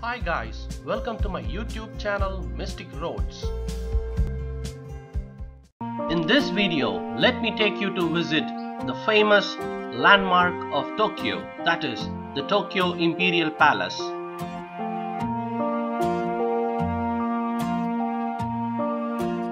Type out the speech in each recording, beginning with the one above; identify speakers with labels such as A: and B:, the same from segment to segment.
A: Hi guys, welcome to my YouTube channel Mystic Roads. In this video, let me take you to visit the famous landmark of Tokyo, that is, the Tokyo Imperial Palace.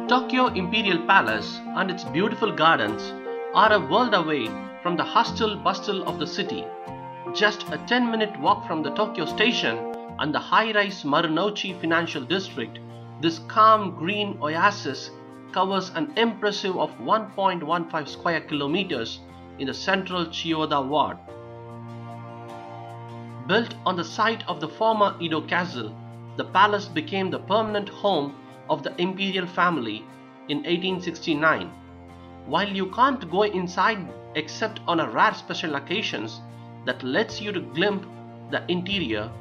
A: Tokyo Imperial Palace and its beautiful gardens are a world away from the hustle bustle of the city. Just a 10-minute walk from the Tokyo station and the high-rise Marunouchi Financial District, this calm green oasis covers an impressive of 1.15 square kilometers in the central Chiyoda ward. Built on the site of the former Edo Castle, the palace became the permanent home of the imperial family in 1869. While you can't go inside except on a rare special occasions that lets you to glimpse the interior,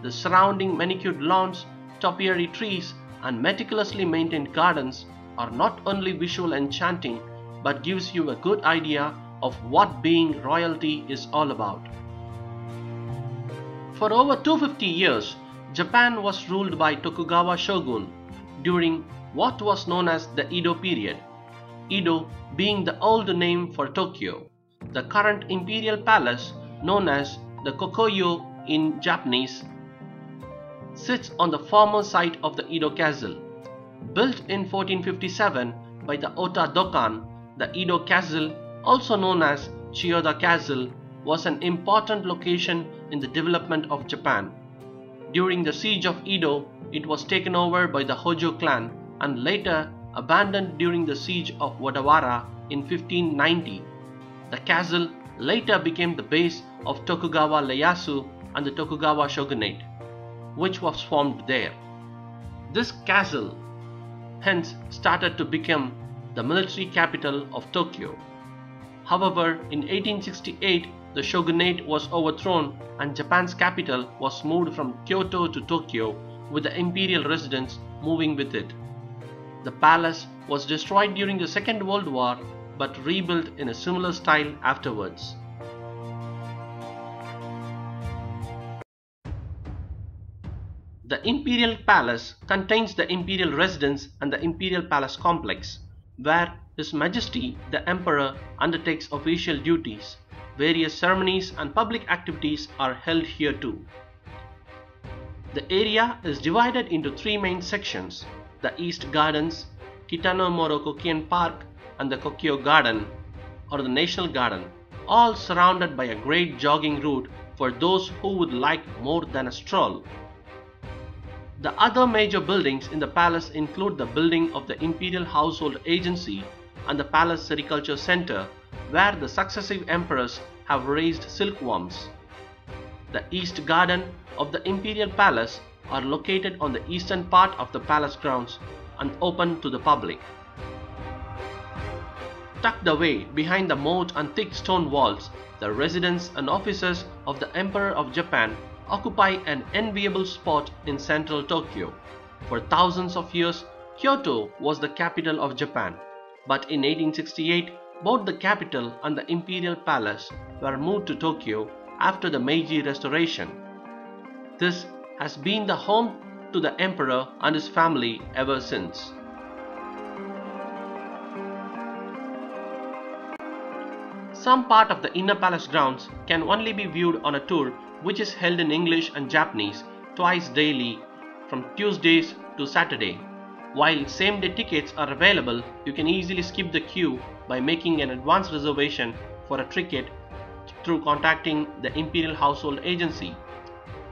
A: the surrounding manicured lawns, topiary trees and meticulously maintained gardens are not only visual enchanting but gives you a good idea of what being royalty is all about. For over 250 years, Japan was ruled by Tokugawa shogun during what was known as the Edo Period, Edo being the old name for Tokyo. The current imperial palace, known as the Kokoyo in Japanese, sits on the former site of the Edo Castle. Built in 1457 by the Ota Dokan, the Edo Castle, also known as Chiyoda Castle, was an important location in the development of Japan. During the siege of Edo, it was taken over by the Hojo clan and later abandoned during the siege of Wadawara in 1590. The castle later became the base of Tokugawa Ieyasu and the Tokugawa shogunate, which was formed there. This castle hence started to become the military capital of Tokyo. However, in 1868, the shogunate was overthrown and Japan's capital was moved from Kyoto to Tokyo, with the imperial residence moving with it. The palace was destroyed during the Second World War but rebuilt in a similar style afterwards. The Imperial Palace contains the Imperial Residence and the Imperial Palace Complex, where His Majesty the Emperor undertakes official duties. Various ceremonies and public activities are held here too. The area is divided into three main sections: the East Gardens, Kitanomoro Kokkien Park, and the Kokkyo Garden or the National Garden, all surrounded by a great jogging route for those who would like more than a stroll. The other major buildings in the palace include the building of the Imperial Household Agency and the Palace Sericulture Center, where the successive emperors have raised silkworms. The East Garden of the Imperial Palace are located on the eastern part of the palace grounds and open to the public. Tucked away behind the moat and thick stone walls, the residence and offices of the Emperor of Japan occupy an enviable spot in central Tokyo. For thousands of years, Kyoto was the capital of Japan, but in 1868, both the capital and the imperial palace were moved to Tokyo after the Meiji Restoration. This has been the home to the emperor and his family ever since. Some part of the inner palace grounds can only be viewed on a tour which is held in English and Japanese twice daily from Tuesdays to Saturday. While same-day tickets are available, you can easily skip the queue by making an advance reservation for a ticket through contacting the Imperial Household Agency.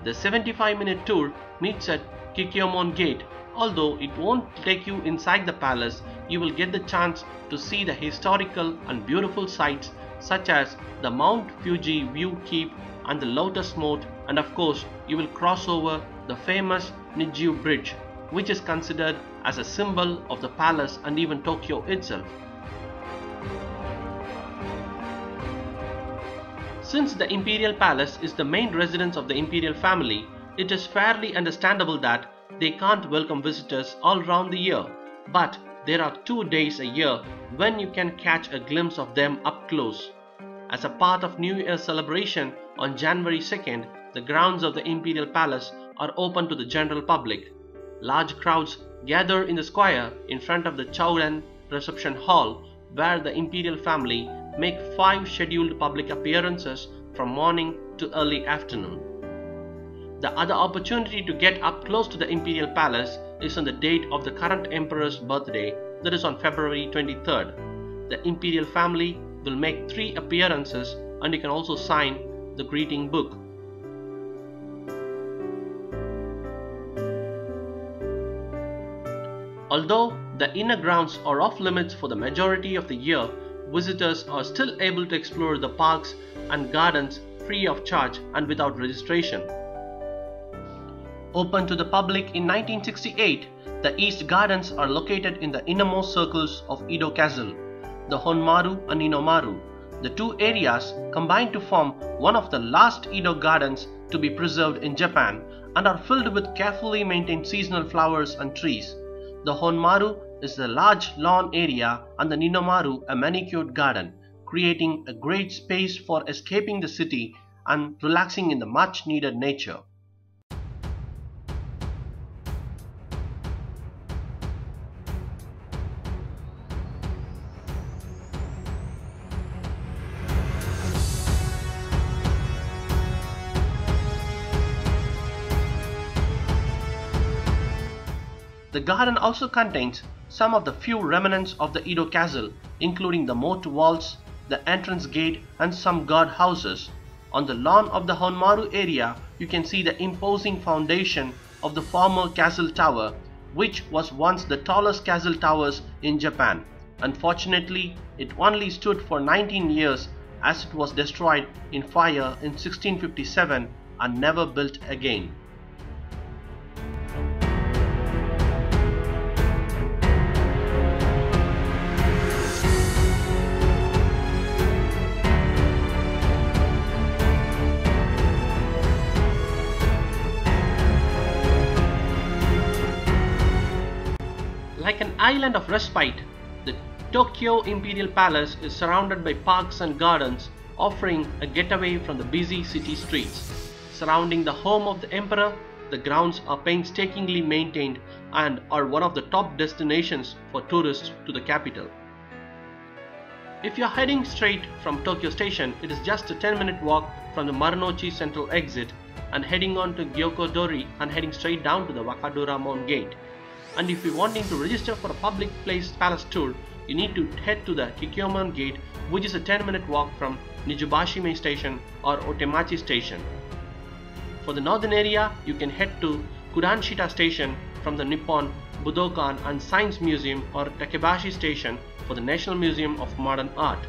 A: The 75-minute tour meets at Kikyomon Gate. Although it won't take you inside the palace, you will get the chance to see the historical and beautiful sights such as the Mount Fuji View Keep and the Lotus Moat, and of course you will cross over the famous Nijiu Bridge, which is considered as a symbol of the palace and even Tokyo itself. Since the Imperial Palace is the main residence of the imperial family, it is fairly understandable that they can't welcome visitors all around the year, but there are 2 days a year when you can catch a glimpse of them up close. As a part of New Year's celebration on January 2nd, the grounds of the Imperial Palace are open to the general public. Large crowds gather in the square in front of the Chowdan reception hall, where the Imperial family make 5 scheduled public appearances from morning to early afternoon. The other opportunity to get up close to the Imperial Palace is on the date of the current emperor's birthday, that is on February 23rd. The Imperial family will make 3 appearances, and you can also sign the greeting book. Although the inner grounds are off limits for the majority of the year, visitors are still able to explore the parks and gardens free of charge and without registration. Opened to the public in 1968, the East Gardens are located in the innermost circles of Edo Castle, the Honmaru and Inomaru. The 2 areas combine to form one of the last Edo gardens to be preserved in Japan and are filled with carefully maintained seasonal flowers and trees. The Honmaru is a large lawn area and the Ninomaru a manicured garden, creating a great space for escaping the city and relaxing in the much needed nature. The garden also contains some of the few remnants of the Edo castle, including the moat walls, the entrance gate and some guard houses. On the lawn of the Honmaru area, you can see the imposing foundation of the former castle tower, which was once the tallest castle towers in Japan. Unfortunately, it only stood for 19 years as it was destroyed in fire in 1657 and never built again. Like an island of respite, the Tokyo Imperial Palace is surrounded by parks and gardens, offering a getaway from the busy city streets. Surrounding the home of the emperor, the grounds are painstakingly maintained and are one of the top destinations for tourists to the capital. If you are heading straight from Tokyo Station, it is just a 10-minute walk from the Marunouchi Central exit and heading on to Gyokodori and heading straight down to the Wakadoramon Gate. And if you're wanting to register for a public place palace tour, you need to head to the Kikyoman Gate, which is a 10-minute walk from Nijubashime Station or Otemachi Station. For the northern area, you can head to Kudanshita Station from the Nippon Budokan and Science Museum or Takebashi Station for the National Museum of Modern Art.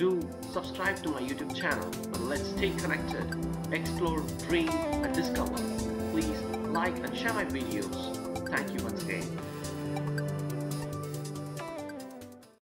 A: Do subscribe to my YouTube channel and let's stay connected, explore, dream and discover. Please like and share my videos. Thank you once again.